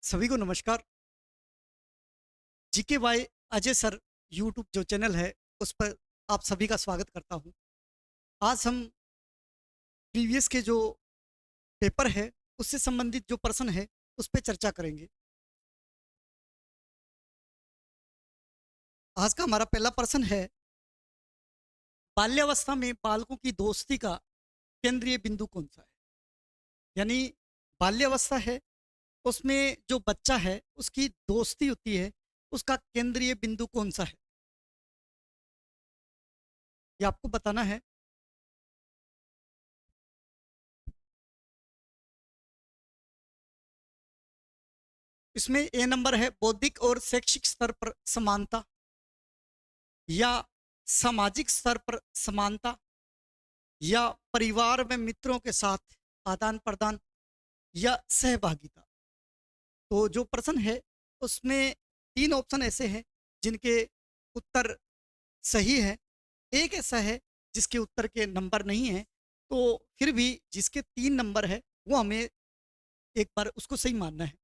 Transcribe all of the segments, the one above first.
सभी को नमस्कार। GK by Ajay sir YouTube जो चैनल है उस पर आप सभी का स्वागत करता हूं। आज हम प्रीवियस के जो पेपर है उससे संबंधित जो प्रश्न है उस पर चर्चा करेंगे। आज का हमारा पहला प्रश्न है, बाल्यावस्था में बालकों की दोस्ती का केंद्रीय बिंदु कौन सा है? यानी बाल्यावस्था है, उसमें जो बच्चा है उसकी दोस्ती होती है, उसका केंद्रीय बिंदु कौन सा है ये आपको बताना है। इसमें ए नंबर है बौद्धिक और शैक्षिक स्तर पर समानता, या सामाजिक स्तर पर समानता, या परिवार में मित्रों के साथ आदान प्रदान, या सहभागिता। तो जो प्रश्न है उसमें तीन ऑप्शन ऐसे हैं जिनके उत्तर सही है, एक ऐसा है जिसके उत्तर के नंबर नहीं है। तो फिर भी जिसके तीन नंबर है वो हमें एक बार उसको सही मानना है।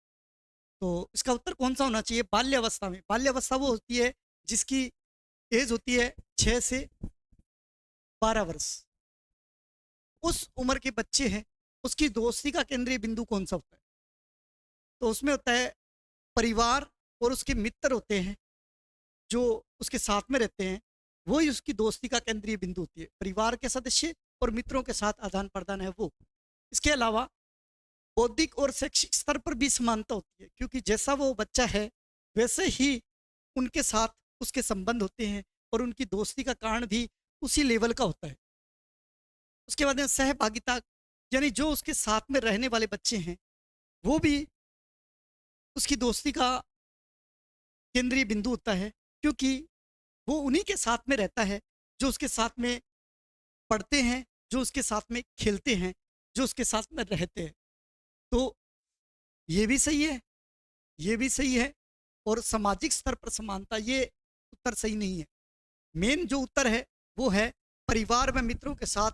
तो इसका उत्तर कौन सा होना चाहिए? बाल्यावस्था में, बाल्यावस्था वो होती है जिसकी एज होती है 6 से 12 वर्ष। उस उम्र के बच्चे हैं, उसकी दोस्ती का केंद्रीय बिंदु कौन सा होता है? तो उसमें होता है परिवार, और उसके मित्र होते हैं जो उसके साथ में रहते हैं, वो ही उसकी दोस्ती का केंद्रीय बिंदु होती है। परिवार के सदस्य और मित्रों के साथ आदान प्रदान है वो। इसके अलावा बौद्धिक और शैक्षिक स्तर पर भी समानता होती है, क्योंकि जैसा वो बच्चा है वैसे ही उनके साथ उसके संबंध होते हैं, और उनकी दोस्ती का कारण भी उसी लेवल का होता है। उसके बाद में सहभागिता, यानी जो उसके साथ में रहने वाले बच्चे हैं वो भी उसकी दोस्ती का केंद्रीय बिंदु होता है, क्योंकि वो उन्हीं के साथ में रहता है जो उसके साथ में पढ़ते हैं, जो उसके साथ में खेलते हैं, जो उसके साथ में रहते हैं। तो ये भी सही है, ये भी सही है। और सामाजिक स्तर पर समानता, ये उत्तर सही नहीं है। मेन जो उत्तर है वो है परिवार में मित्रों के साथ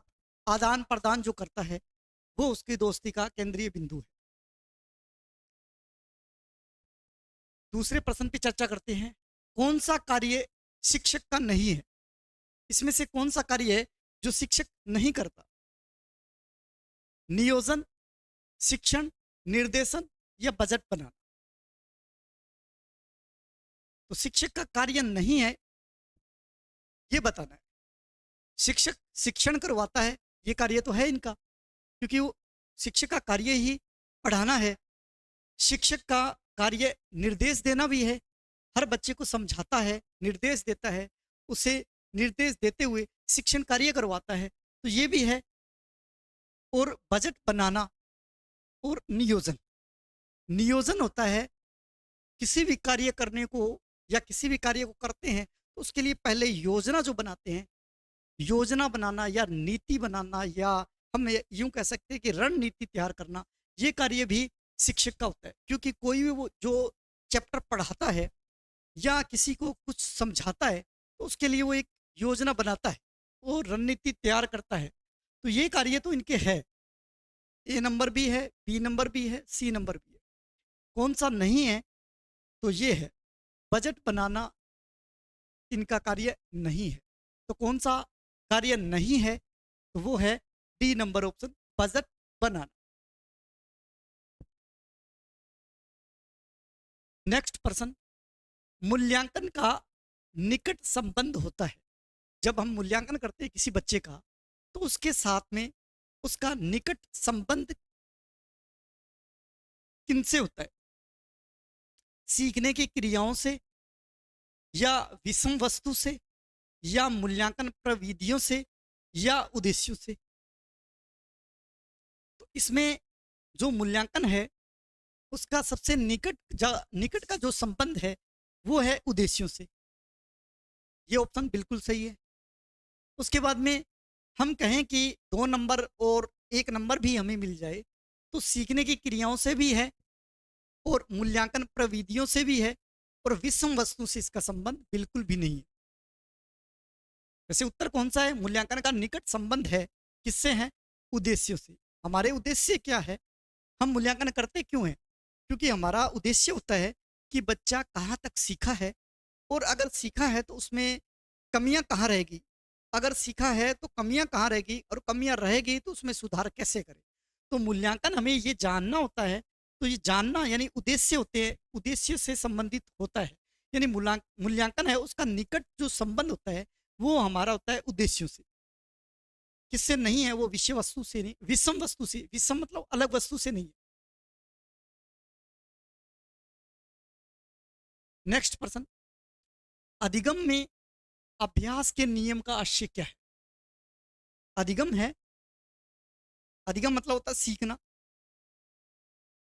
आदान प्रदान जो करता है वो उसकी दोस्ती का केंद्रीय बिंदु है। दूसरे प्रश्न पे चर्चा करते हैं, कौन सा कार्य शिक्षक का नहीं है? इसमें से कौन सा कार्य है जो शिक्षक नहीं करता? नियोजन, शिक्षण, निर्देशन, या बजट बनाना। तो शिक्षक का कार्य नहीं है ये बताना है। शिक्षक शिक्षण करवाता है, ये कार्य तो है इनका, क्योंकि वो शिक्षक का कार्य ही पढ़ाना है। शिक्षक का कार्य निर्देश देना भी है, हर बच्चे को समझाता है, निर्देश देता है, उसे निर्देश देते हुए शिक्षण कार्य करवाता है, तो ये भी है। और बजट बनाना और नियोजन, नियोजन होता है किसी भी कार्य करने को, या किसी भी कार्य को करते हैं तो उसके लिए पहले योजना जो बनाते हैं, योजना बनाना या नीति बनाना, या हम यूं कह सकते हैं कि रणनीति तैयार करना, ये कार्य भी शिक्षक का होता है। क्योंकि कोई भी वो जो चैप्टर पढ़ाता है या किसी को कुछ समझाता है तो उसके लिए वो एक योजना बनाता है, वो रणनीति तैयार करता है। तो ये कार्य तो इनके है, ए नंबर भी है, बी नंबर भी है, सी नंबर भी है। कौन सा नहीं है? तो ये है बजट बनाना, इनका कार्य नहीं है। तो कौन सा कार्य नहीं है? तो वो है डी नंबर ऑप्शन, बजट बनाना। नेक्स्ट प्रश्न, मूल्यांकन का निकट संबंध होता है। जब हम मूल्यांकन करते हैं किसी बच्चे का तो उसके साथ में उसका निकट संबंध किनसे होता है? सीखने की क्रियाओं से, या विषम वस्तु से, या मूल्यांकन प्रविधियों से, या उद्देश्यों से। तो इसमें जो मूल्यांकन है उसका सबसे निकट का जो संबंध है वो है उद्देश्यों से। ये ऑप्शन बिल्कुल सही है। उसके बाद में हम कहें कि 2 नंबर और 1 नंबर भी हमें मिल जाए तो सीखने की क्रियाओं से भी है, और मूल्यांकन प्रविधियों से भी है, और विषम वस्तु से इसका संबंध बिल्कुल भी नहीं है। वैसे उत्तर कौन सा है? मूल्यांकन का निकट संबंध है किससे है? उद्देश्यों से। हमारे उद्देश्य क्या है, हम मूल्यांकन करते क्यों हैं? क्योंकि हमारा उद्देश्य होता है कि बच्चा कहाँ तक सीखा है, और अगर सीखा है तो उसमें कमियां कहाँ रहेगी, अगर सीखा है तो कमियां कहाँ रहेगी, और कमियां रहेगी तो उसमें सुधार कैसे करें। तो मूल्यांकन हमें ये जानना होता है। तो ये जानना यानी उद्देश्य होते हैं, उद्देश्य से संबंधित होता है। यानी मूल्यांकन है उसका निकट जो संबंध होता है वो हमारा होता है उद्देश्यों से। किससे नहीं है, वो विषय वस्तु से नहीं, विषम वस्तु से, विषम मतलब अलग वस्तु से नहीं है। नेक्स्ट पर्सन, अधिगम में अभ्यास के नियम का आशय क्या है। अधिगम है, अधिगम मतलब होता है सीखना,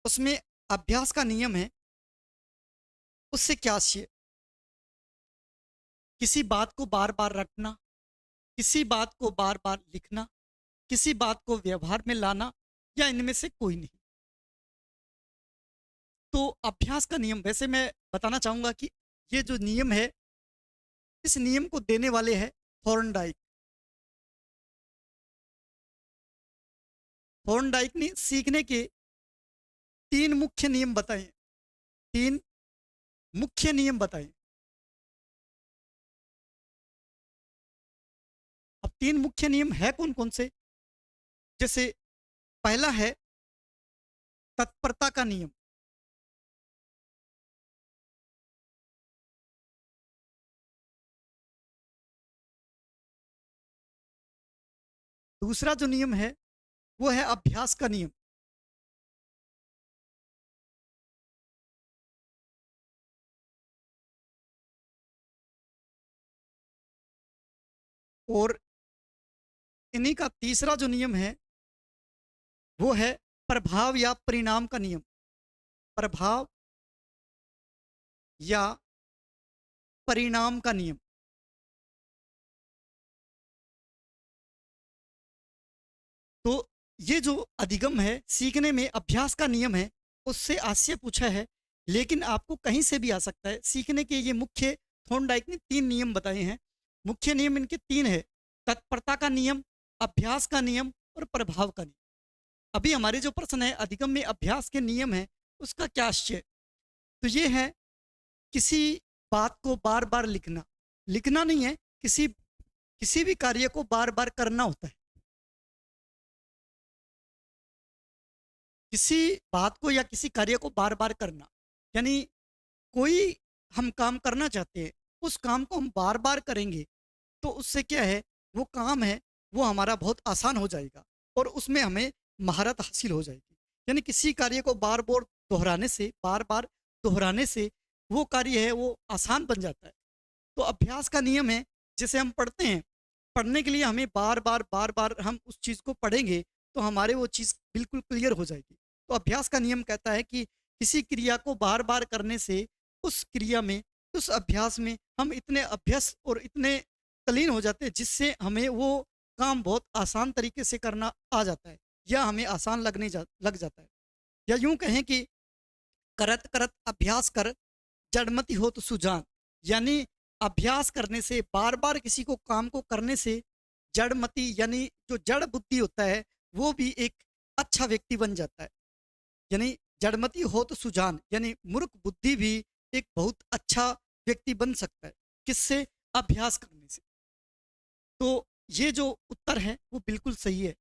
उसमें अभ्यास का नियम है, उससे क्या आशय। किसी बात को बार बार रटना, किसी बात को बार बार लिखना, किसी बात को व्यवहार में लाना, या इनमें से कोई नहीं। तो अभ्यास का नियम वैसे मैं बताना चाहूंगा कि ये जो नियम है, इस नियम को देने वाले हैं थॉर्नडाइक। थॉर्नडाइक ने सीखने के 3 मुख्य नियम बताए, 3 मुख्य नियम बताए। अब 3 मुख्य नियम है कौन कौन से, जैसे पहला है तत्परता का नियम। दूसरा जो नियम है वो है अभ्यास का नियम। और इन्हीं का तीसरा जो नियम है वो है प्रभाव या परिणाम का नियम। प्रभाव या परिणाम का नियम। तो ये जो अधिगम है, सीखने में अभ्यास का नियम है, उससे आशय पूछा है, लेकिन आपको कहीं से भी आ सकता है। सीखने के ये मुख्य थॉर्नडाइक ने 3 नियम बताए हैं। मुख्य नियम इनके 3 है, तत्परता का नियम, अभ्यास का नियम और प्रभाव का नियम। अभी हमारे जो प्रश्न है अधिगम में अभ्यास के नियम है, उसका क्या आशय। तो ये है किसी बात को बार बार लिखना, लिखना नहीं है, किसी किसी भी कार्य को बार बार करना होता है। किसी बात को या किसी कार्य को बार बार करना, यानी कोई हम काम करना चाहते हैं, उस काम को हम बार बार करेंगे तो उससे क्या है, वो काम है वो हमारा बहुत आसान हो जाएगा और उसमें हमें महारत हासिल हो जाएगी। यानी किसी कार्य को बार बार दोहराने से, बार बार दोहराने से वो कार्य है वो आसान बन जाता है। तो अभ्यास का नियम है, जैसे हम पढ़ते हैं, पढ़ने के लिए हमें बार बार हम उस चीज़ को पढ़ेंगे तो हमारे वो चीज़ बिल्कुल क्लियर हो जाएगी। तो अभ्यास का नियम कहता है कि किसी क्रिया को बार बार करने से उस क्रिया में, उस अभ्यास में हम इतने अभ्यस्त और इतने तल्लीन हो जाते हैं जिससे हमें वो काम बहुत आसान तरीके से करना आ जाता है, या हमें आसान लग जाता है। या यूं कहें कि करत करत अभ्यास कर, जड़मति हो तो सुजान। यानी अभ्यास करने से, बार बार किसी को काम को करने से जड़मति यानी जो जड़ बुद्धि होता है वो भी एक अच्छा व्यक्ति बन जाता है। यानी जड़मति हो तो सुजान, यानी मूर्ख बुद्धि भी एक बहुत अच्छा व्यक्ति बन सकता है, किससे, अभ्यास करने से। तो ये जो उत्तर है वो बिल्कुल सही है।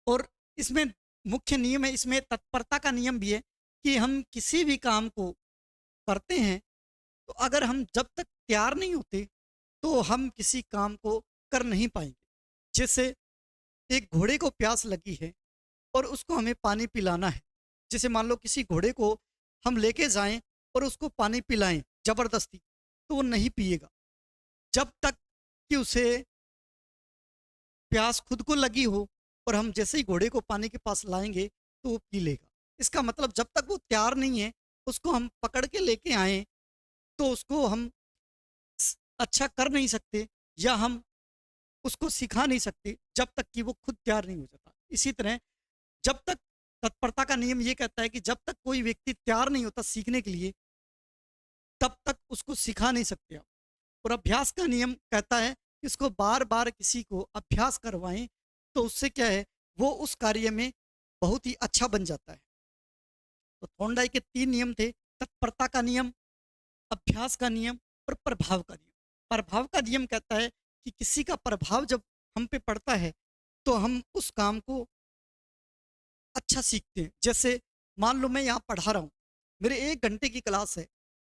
और इसमें मुख्य नियम है, इसमें तत्परता का नियम भी है कि हम किसी भी काम को करते हैं तो अगर हम जब तक तैयार नहीं होते तो हम किसी काम को कर नहीं पाएंगे। जैसे एक घोड़े को प्यास लगी है और उसको हमें पानी पिलाना है। जैसे मान लो किसी घोड़े को हम लेके जाएं और उसको पानी पिलाएं जबरदस्ती, तो वो नहीं पिएगा जब तक कि उसे प्यास खुद को लगी हो, और हम जैसे ही घोड़े को पानी के पास लाएंगे तो वो पी लेगा। इसका मतलब जब तक वो तैयार नहीं है, उसको हम पकड़ के लेके आए तो उसको हम अच्छा कर नहीं सकते, या हम उसको सिखा नहीं सकते जब तक कि वो खुद तैयार नहीं हो जाता। इसी तरह जब तक, तत्परता का नियम ये कहता है कि जब तक कोई व्यक्ति तैयार नहीं होता सीखने के लिए तब तक उसको सिखा नहीं सकते आप। और अभ्यास का नियम कहता है कि इसको बार बार किसी को अभ्यास करवाएं तो उससे क्या है, वो उस कार्य में बहुत ही अच्छा बन जाता है। तो थॉर्नडाइक के 3 नियम थे, तत्परता का नियम, अभ्यास का नियम और प्रभाव का नियम। प्रभाव का नियम कहता है कि किसी का प्रभाव जब हम पे पड़ता है तो हम उस काम को अच्छा सीखते हैं। जैसे मान लो मैं यहाँ पढ़ा रहा हूँ, मेरे 1 घंटे की क्लास है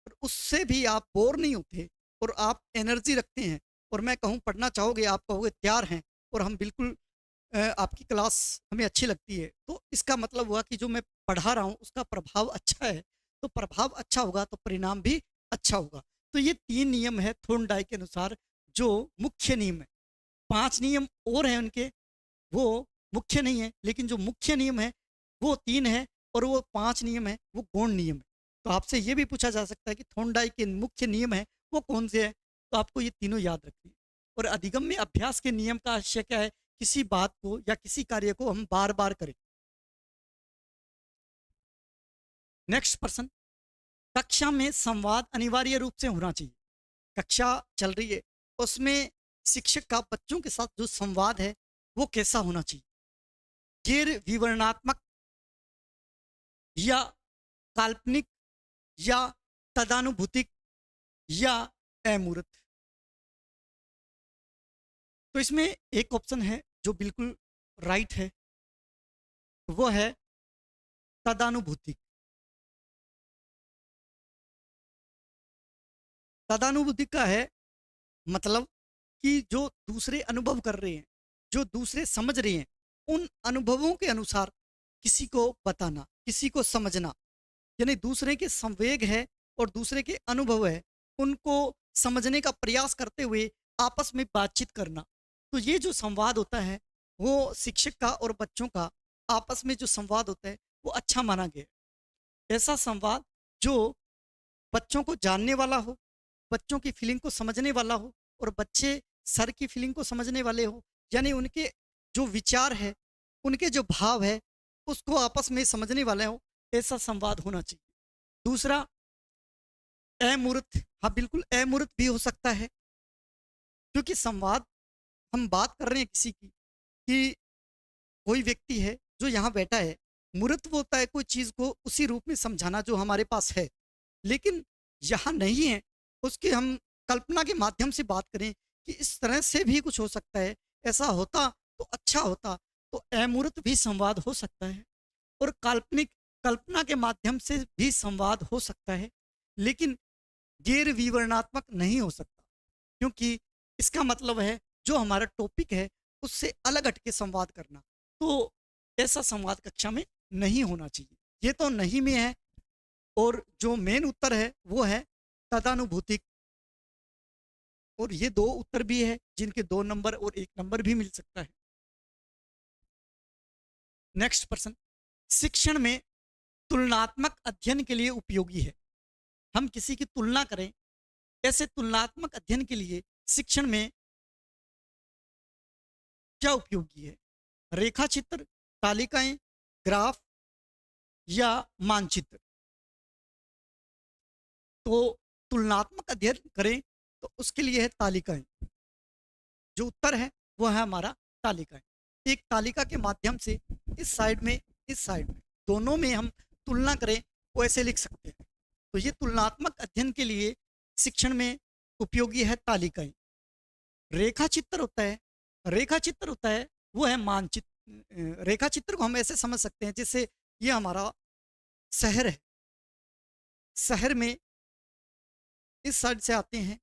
और उससे भी आप बोर नहीं होते और आप एनर्जी रखते हैं और मैं कहूँ पढ़ना चाहोगे, आप कहोगे तैयार हैं और हम बिल्कुल आपकी क्लास हमें अच्छी लगती है, तो इसका मतलब हुआ कि जो मैं पढ़ा रहा हूँ उसका प्रभाव अच्छा है। तो प्रभाव अच्छा होगा तो परिणाम भी अच्छा होगा। तो ये 3 नियम है थॉर्नडाइक के अनुसार जो मुख्य नियम है। 5 नियम और हैं उनके, वो मुख्य नहीं है, लेकिन जो मुख्य नियम है वो 3 है और वो 5 नियम है वो गौण नियम है। तो आपसे ये भी पूछा जा सकता है कि थॉर्नडाइक के मुख्य नियम है वो कौन से हैं, तो आपको ये तीनों याद रखनी है। और अधिगम्य अभ्यास के नियम का आशय क्या है, किसी बात को या किसी कार्य को हम बार बार करें। नेक्स्ट पर्सन, कक्षा में संवाद अनिवार्य रूप से होना चाहिए। कक्षा चल रही है, उसमें शिक्षक का बच्चों के साथ जो संवाद है वो कैसा होना चाहिए, गैर विवरणात्मक या काल्पनिक या तदानुभूतिक या अमूर्त। तो इसमें एक ऑप्शन है जो बिल्कुल राइट है, वो है तदानुभूतिक। तदानुभूतिक का है मतलब कि जो दूसरे अनुभव कर रहे हैं, जो दूसरे समझ रहे हैं, उन अनुभवों के अनुसार किसी को बताना, किसी को समझना। यानी दूसरे के संवेग है और दूसरे के अनुभव है, उनको समझने का प्रयास करते हुए आपस में बातचीत करना। तो ये जो संवाद होता है वो शिक्षक का और बच्चों का आपस में जो संवाद होता है वो अच्छा माना गया है। ऐसा संवाद जो बच्चों को जानने वाला हो, बच्चों की फीलिंग को समझने वाला हो और बच्चे सर की फीलिंग को समझने वाले हो, यानी उनके जो विचार है, उनके जो भाव है उसको आपस में समझने वाले हो, ऐसा संवाद होना चाहिए। दूसरा, अमूर्त। हाँ बिल्कुल अमूर्त भी हो सकता है, क्योंकि संवाद हम बात कर रहे हैं किसी की कि कोई व्यक्ति है जो यहाँ बैठा है, मूर्त वो होता है कोई चीज़ को उसी रूप में समझाना जो हमारे पास है, लेकिन यहाँ नहीं है, उसकी हम कल्पना के माध्यम से बात करें कि इस तरह से भी कुछ हो सकता है, ऐसा होता तो अच्छा होता, तो अमूर्त भी संवाद हो सकता है। और काल्पनिक, कल्पना के माध्यम से भी संवाद हो सकता है, लेकिन गैर विवरणात्मक नहीं हो सकता, क्योंकि इसका मतलब है जो हमारा टॉपिक है उससे अलग हट के संवाद करना। तो ऐसा संवाद कक्षा में नहीं होना चाहिए। ये तो नहीं में है, और जो मेन उत्तर है वो है तदानुभूतिक। और ये 2 उत्तर भी है जिनके 2 नंबर और 1 नंबर भी मिल सकता है। नेक्स्ट प्रश्न, शिक्षण में तुलनात्मक अध्ययन के लिए उपयोगी है। हम किसी की तुलना करें, ऐसे तुलनात्मक अध्ययन के लिए शिक्षण में क्या उपयोगी है, रेखा चित्र, तालिकाएं, ग्राफ या मानचित्र। तो तुलनात्मक अध्ययन करें तो उसके लिए है तालिकाएं। जो उत्तर है वो है हमारा तालिकाएं। एक तालिका के माध्यम से इस साइड में, इस साइड में, दोनों में हम तुलना करें वो ऐसे लिख सकते हैं। तो ये तुलनात्मक अध्ययन के लिए शिक्षण में उपयोगी है तालिकाएं। रेखा चित्र होता है, रेखा चित्र होता है वो है मानचित्र। रेखा चित्र को हम ऐसे समझ सकते हैं जैसे ये हमारा शहर है, शहर में इस साइड से आते हैं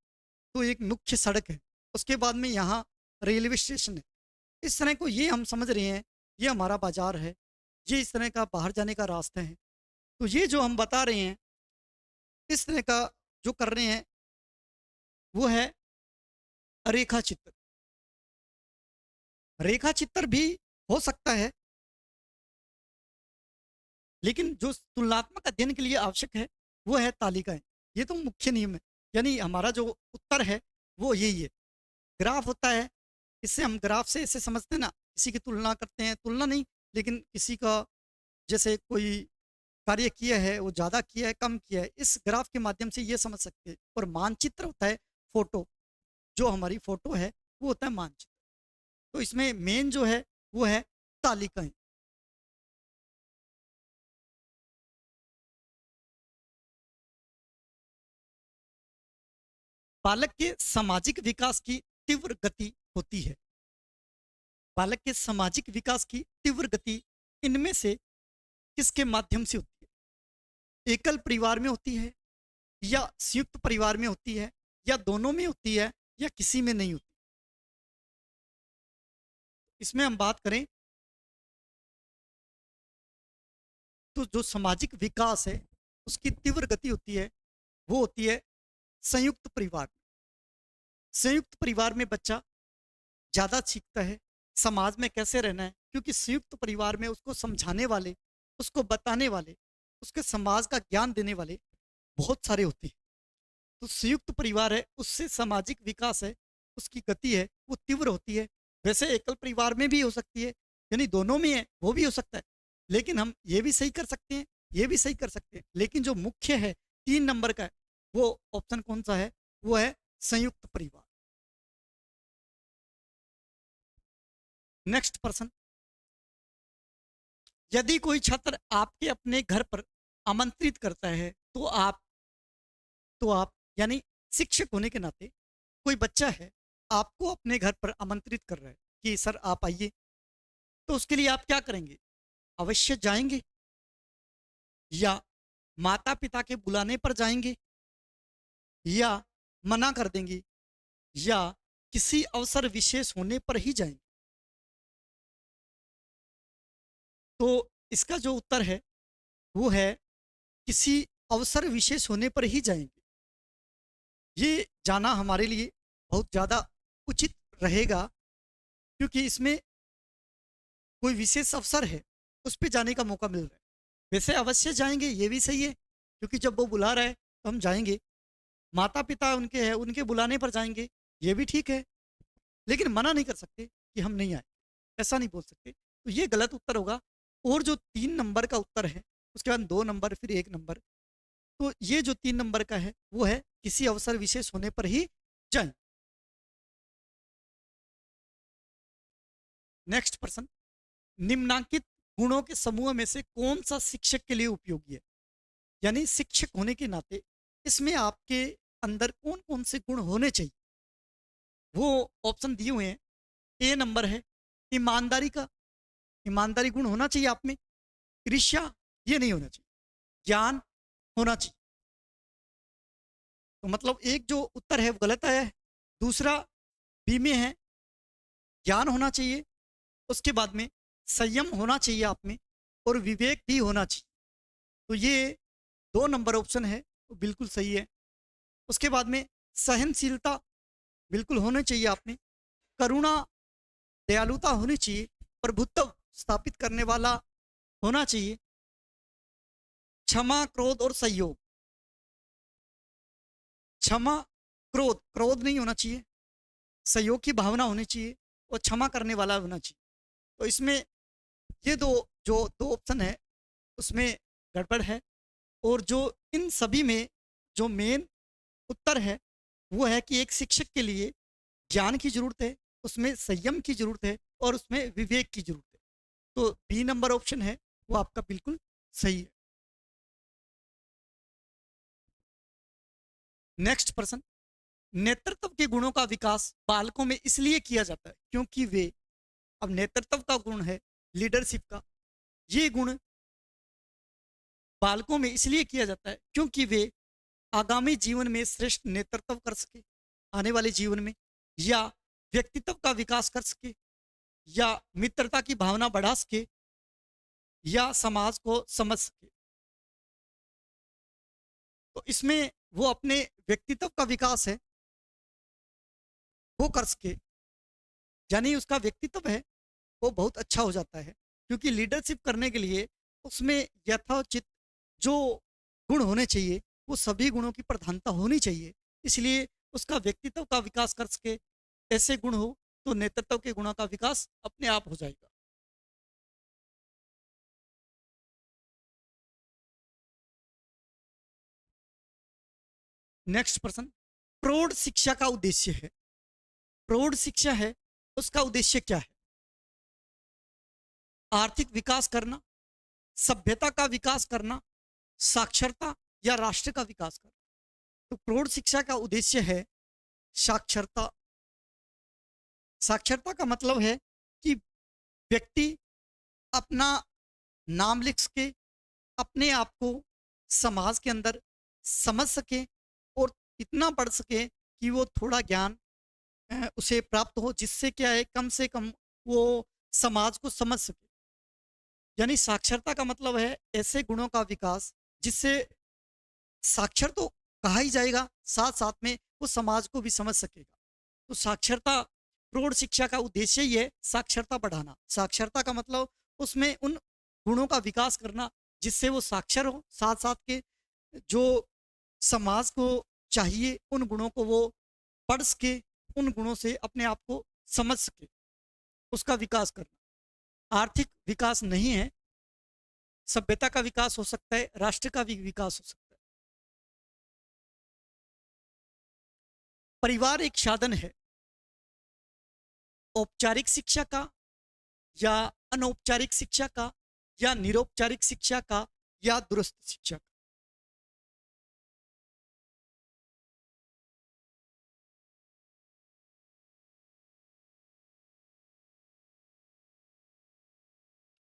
तो एक मुख्य सड़क है, उसके बाद में यहाँ रेलवे स्टेशन है। इस तरह को ये हम समझ रहे हैं, ये हमारा बाजार है, ये इस तरह का बाहर जाने का रास्ता है। तो ये जो हम बता रहे हैं, इस तरह का जो कर रहे हैं वो है रेखा चित्र। रेखा चित्र भी हो सकता है, लेकिन जो तुलनात्मक अध्ययन के लिए आवश्यक है वो है तालिकाएं। ये तो मुख्य नियम है, यानी हमारा जो उत्तर है वो यही है। ग्राफ होता है, इससे हम ग्राफ से ऐसे समझते हैं ना, किसी की तुलना करते हैं, तुलना नहीं, लेकिन किसी का जैसे कोई कार्य किया है, वो ज़्यादा किया है, कम किया है, इस ग्राफ के माध्यम से ये समझ सकते हैं। और मानचित्र होता है फोटो, जो हमारी फोटो है वो होता है मानचित्र। तो इसमें मेन जो है वो है तालिकाएं। बालक के सामाजिक विकास की तीव्र गति होती है। बालक के सामाजिक विकास की तीव्र गति इनमें से किसके माध्यम से होती है? एकल परिवार में होती है, या संयुक्त परिवार में होती है, या दोनों में होती है, या किसी में नहीं होती? इसमें हम बात करें तो जो सामाजिक विकास है उसकी तीव्र गति होती है, वो होती है संयुक्त परिवार। संयुक्त परिवार में बच्चा ज़्यादा सीखता है समाज में कैसे रहना है, क्योंकि संयुक्त परिवार में उसको समझाने वाले, उसको बताने वाले, उसके समाज का ज्ञान देने वाले बहुत सारे होते हैं। तो संयुक्त परिवार है, उससे सामाजिक विकास है, उसकी गति है वो तीव्र होती है। वैसे एकल परिवार में भी हो सकती है, यानी दोनों में है वो भी हो सकता है, लेकिन हम ये भी सही कर सकते हैं, ये भी सही कर सकते हैं, लेकिन जो मुख्य है 3 नंबर का है, वो ऑप्शन कौन सा है? वो है संयुक्त परिवार। नेक्स्ट पर्सन, यदि कोई छात्र आपके अपने घर पर आमंत्रित करता है तो आप यानी शिक्षक होने के नाते, कोई बच्चा है आपको अपने घर पर आमंत्रित कर रहा है कि सर आप आइए, तो उसके लिए आप क्या करेंगे? अवश्य जाएंगे, या माता पिता के बुलाने पर जाएंगे, या मना कर देंगे, या किसी अवसर विशेष होने पर ही जाएंगे? तो इसका जो उत्तर है वो है किसी अवसर विशेष होने पर ही जाएंगे। ये जाना हमारे लिए बहुत ज़्यादा उचित रहेगा, क्योंकि इसमें कोई विशेष अवसर है, उस पे जाने का मौका मिल रहा है। वैसे अवश्य जाएंगे ये भी सही है, क्योंकि जब वो बुला रहा है तो हम जाएंगे। माता पिता उनके हैं, उनके बुलाने पर जाएंगे, ये भी ठीक है, लेकिन मना नहीं कर सकते कि हम नहीं आए, ऐसा नहीं बोल सकते। तो ये गलत उत्तर होगा। और जो 3 नंबर का उत्तर है, उसके बाद 2 नंबर फिर 1 नंबर, तो ये जो 3 नंबर का है वो है किसी अवसर विशेष होने पर ही जाए। नेक्स्ट पर्सन, निम्नांकित गुणों के समूह में से कौन सा शिक्षक के लिए उपयोगी है? यानी शिक्षक होने के नाते इसमें आपके अंदर कौन कौन से गुण होने चाहिए, वो ऑप्शन दिए हुए हैं। ए नंबर है ईमानदारी का, ईमानदारी गुण होना चाहिए आप में। ईर्ष्या, ये नहीं होना चाहिए। ज्ञान होना चाहिए। तो मतलब एक जो उत्तर है वो गलत आया है। दूसरा बी में है ज्ञान होना चाहिए, उसके बाद में संयम होना चाहिए आप में, और विवेक भी होना चाहिए। तो ये 2 नंबर ऑप्शन है वो बिल्कुल सही है। उसके बाद में सहनशीलता बिल्कुल होनी चाहिए आप में, करुणा दयालुता होनी चाहिए, प्रभुत्व स्थापित करने वाला होना चाहिए, क्षमा क्रोध और सहयोग। क्षमा क्रोध, क्रोध नहीं होना चाहिए, सहयोग की भावना होनी चाहिए, और क्षमा करने वाला होना चाहिए। तो इसमें ये जो दो ऑप्शन है उसमें गड़बड़ है। और जो इन सभी में जो मेन उत्तर है वो है कि एक शिक्षक के लिए ज्ञान की जरूरत है, उसमें संयम की जरूरत है, और उसमें विवेक की जरूरत है। तो बी नंबर ऑप्शन है वो आपका बिल्कुल सही है। नेक्स्ट पर्सन, नेतृत्व के गुणों का विकास बालकों में इसलिए किया जाता है क्योंकि वे, अब नेतृत्व का गुण है, लीडरशिप का, ये गुण बालकों में इसलिए किया जाता है क्योंकि वे आगामी जीवन में श्रेष्ठ नेतृत्व कर सके, आने वाले जीवन में, या व्यक्तित्व का विकास कर सके, या मित्रता की भावना बढ़ा सके, या समाज को समझ सके। तो इसमें वो अपने व्यक्तित्व का विकास है वो कर सके, यानी उसका व्यक्तित्व है वो बहुत अच्छा हो जाता है। क्योंकि लीडरशिप करने के लिए उसमें यथोचित जो गुण होने चाहिए वो सभी गुणों की प्रधानता होनी चाहिए, इसलिए उसका व्यक्तित्व का विकास कर सके, ऐसे गुण हो तो नेतृत्व के गुणों का विकास अपने आप हो जाएगा। नेक्स्ट पर्सन, प्रौढ़ शिक्षा का उद्देश्य है, प्रौढ़ शिक्षा है उसका उद्देश्य क्या है? आर्थिक विकास करना, सभ्यता का विकास करना, साक्षरता, या राष्ट्र का विकास करना? तो प्रौढ़ शिक्षा का उद्देश्य है साक्षरता। साक्षरता का मतलब है कि व्यक्ति अपना नाम लिख सके, अपने आप को समाज के अंदर समझ सके और इतना पढ़ सके कि वो थोड़ा ज्ञान उसे प्राप्त हो, जिससे क्या है कम से कम वो समाज को समझ सके। यानी साक्षरता का मतलब है ऐसे गुणों का विकास जिससे साक्षर तो कहा ही जाएगा, साथ साथ में वो समाज को भी समझ सकेगा। तो साक्षरता, प्रौढ़ शिक्षा का उद्देश्य ही है साक्षरता बढ़ाना। साक्षरता का मतलब उसमें उन गुणों का विकास करना जिससे वो साक्षर हो, साथ साथ के जो समाज को चाहिए उन गुणों को वो पढ़ सके, उन गुणों से अपने आप को समझ सके, उसका विकास करना। आर्थिक विकास नहीं है, सभ्यता का विकास हो सकता है, राष्ट्र का भी विकास हो सकता है। परिवार एक साधन है औपचारिक शिक्षा का या अनौपचारिक शिक्षा का या निरौपचारिक शिक्षा का या दूरस्थ शिक्षा का।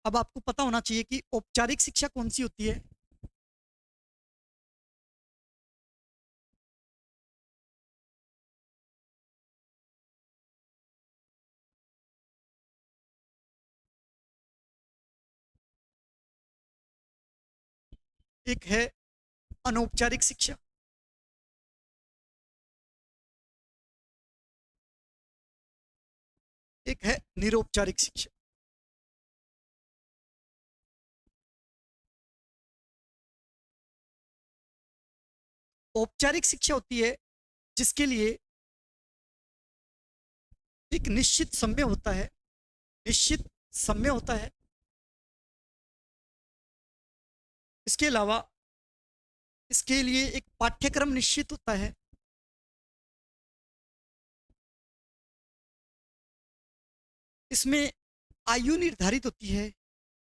अब आपको पता होना चाहिए कि औपचारिक शिक्षा कौन सी होती है। एक है अनौपचारिक शिक्षा, एक है निरौपचारिक शिक्षा। औपचारिक शिक्षा होती है जिसके लिए एक निश्चित समय होता है, निश्चित समय होता है। इसके अलावा इसके लिए एक पाठ्यक्रम निश्चित होता है। इसमें आयु निर्धारित होती है,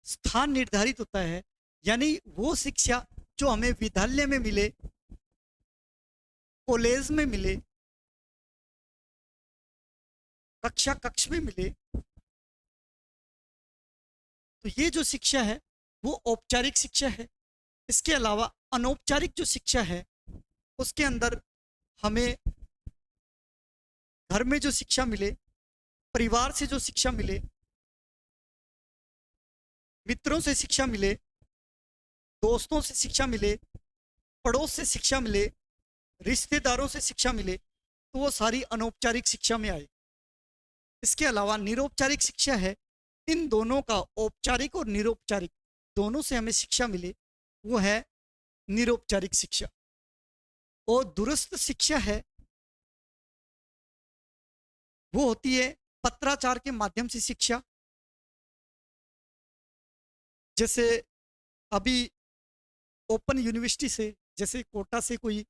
स्थान निर्धारित होता है। यानी वो शिक्षा जो हमें विद्यालय में मिले, कॉलेज में मिले, कक्षा कक्ष में मिले, तो ये जो शिक्षा है वो औपचारिक शिक्षा है। इसके अलावा अनौपचारिक जो शिक्षा है उसके अंदर हमें घर में जो शिक्षा मिले, परिवार से जो शिक्षा मिले, मित्रों से शिक्षा मिले, दोस्तों से शिक्षा मिले, पड़ोस से शिक्षा मिले, रिश्तेदारों से शिक्षा मिले, तो वो सारी अनौपचारिक शिक्षा में आए। इसके अलावा निरौपचारिक शिक्षा है, इन दोनों का, औपचारिक और निरौपचारिक दोनों से हमें शिक्षा मिले, वो है निरौपचारिक शिक्षा। और दूरस्थ शिक्षा है, वो होती है पत्राचार के माध्यम से शिक्षा। जैसे अभी ओपन यूनिवर्सिटी से, जैसे कोटा से कोई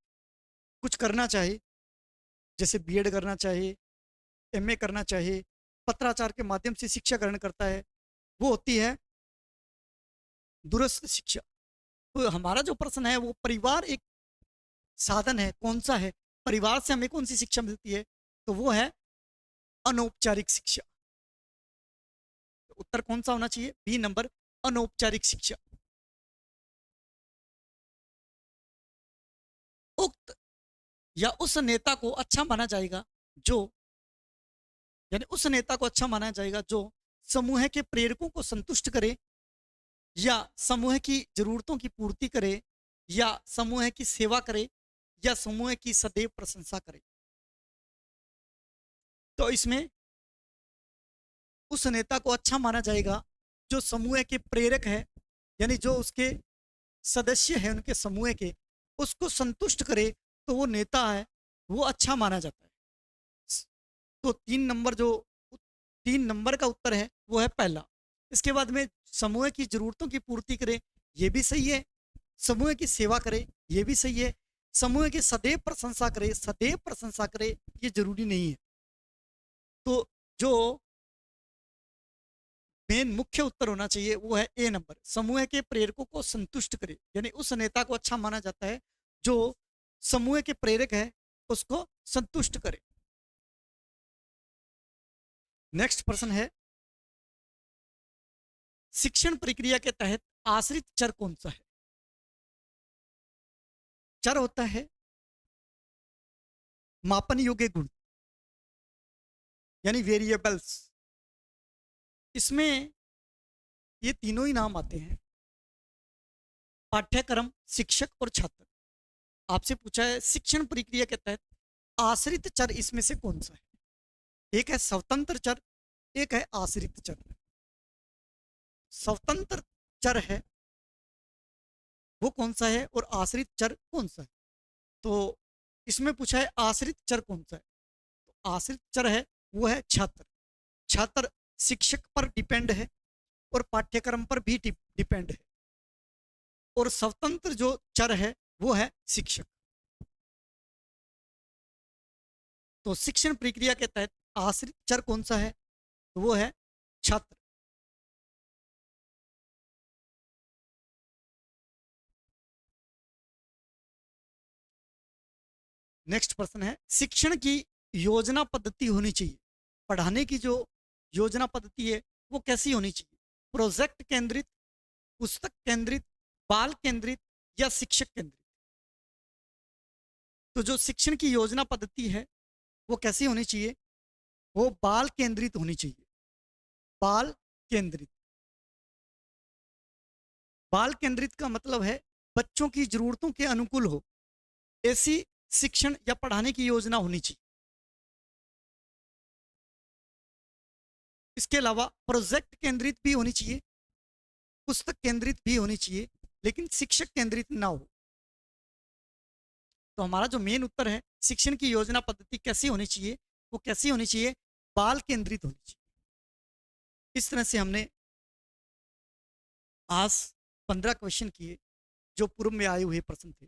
कुछ करना चाहे, जैसे बीएड करना चाहे, एमए करना चाहे, पत्राचार के माध्यम से शिक्षा ग्रहण करता है, वो होती है दूरस्थ शिक्षा। तो हमारा जो प्रश्न है वो परिवार एक साधन है, कौन सा है, परिवार से हमें कौन सी शिक्षा मिलती है, तो वो है अनौपचारिक शिक्षा। तो उत्तर कौन सा होना चाहिए, बी नंबर, अनौपचारिक शिक्षा। उक्त या उस नेता को अच्छा माना जाएगा जो, यानी उस नेता को अच्छा माना जाएगा जो समूह के प्रेरकों को संतुष्ट करे, या समूह की जरूरतों की पूर्ति करे, या समूह की सेवा करे, या समूह की सदैव प्रशंसा करे। तो इसमें उस नेता को अच्छा माना जाएगा जो समूह के प्रेरक है, यानी जो उसके सदस्य हैं उनके समूह के, उसको संतुष्ट करे, तो वो नेता है वो अच्छा माना जाता है। तो 3 नंबर जो 3 नंबर का उत्तर है वो है पहला। इसके बाद में समूह की जरूरतों की पूर्ति करे, ये भी सही है। समूह की सेवा करे, ये भी सही है। समूह की सदैव प्रशंसा करे, सदैव प्रशंसा करे ये जरूरी नहीं है। तो जो मेन मुख्य उत्तर होना चाहिए वो है ए नंबर, समूह के प्रेरकों को संतुष्ट करे, यानी उस नेता को अच्छा माना जाता है जो समूह के प्रेरक है उसको संतुष्ट करे। नेक्स्ट प्रश्न है, शिक्षण प्रक्रिया के तहत आश्रित चर कौन सा है? चर होता है मापन योग्य गुण, यानी वेरिएबल्स। इसमें ये तीनों ही नाम आते हैं, पाठ्यक्रम, शिक्षक और छात्र। आपसे पूछा है शिक्षण प्रक्रिया के तहत आश्रित चर इसमें से कौन सा है? एक है स्वतंत्र चर, एक है आश्रित चर। स्वतंत्र चर है वो कौन सा है और आश्रित चर कौन सा है? तो इसमें पूछा है आश्रित चर कौन सा है, तो आश्रित चर है वो है छात्र। छात्र शिक्षक पर डिपेंड है और पाठ्यक्रम पर भी डिपेंड है। और स्वतंत्र जो चर है वो है शिक्षक। तो शिक्षण प्रक्रिया के तहत आश्रित चर कौन सा है, तो वो है छात्र। नेक्स्ट प्रश्न है, शिक्षण की योजना पद्धति होनी चाहिए, पढ़ाने की जो योजना पद्धति है वो कैसी होनी चाहिए? प्रोजेक्ट केंद्रित, पुस्तक केंद्रित, बाल केंद्रित या शिक्षक केंद्रित? तो जो शिक्षण की योजना पद्धति है वो कैसी होनी चाहिए? वो बाल केंद्रित होनी चाहिए। बाल केंद्रित। बाल केंद्रित का मतलब है बच्चों की जरूरतों के अनुकूल हो, ऐसी शिक्षण या पढ़ाने की योजना होनी चाहिए। इसके अलावा प्रोजेक्ट केंद्रित भी होनी चाहिए, पुस्तक केंद्रित भी होनी चाहिए, लेकिन शिक्षक केंद्रित ना हो। तो हमारा जो मेन उत्तर है, शिक्षण की योजना पद्धति कैसी होनी चाहिए? वो कैसी होनी चाहिए? बाल केंद्रित होनी चाहिए। इस तरह से हमने आज 15 क्वेश्चन किए जो पूर्व में आए हुए प्रश्न थे।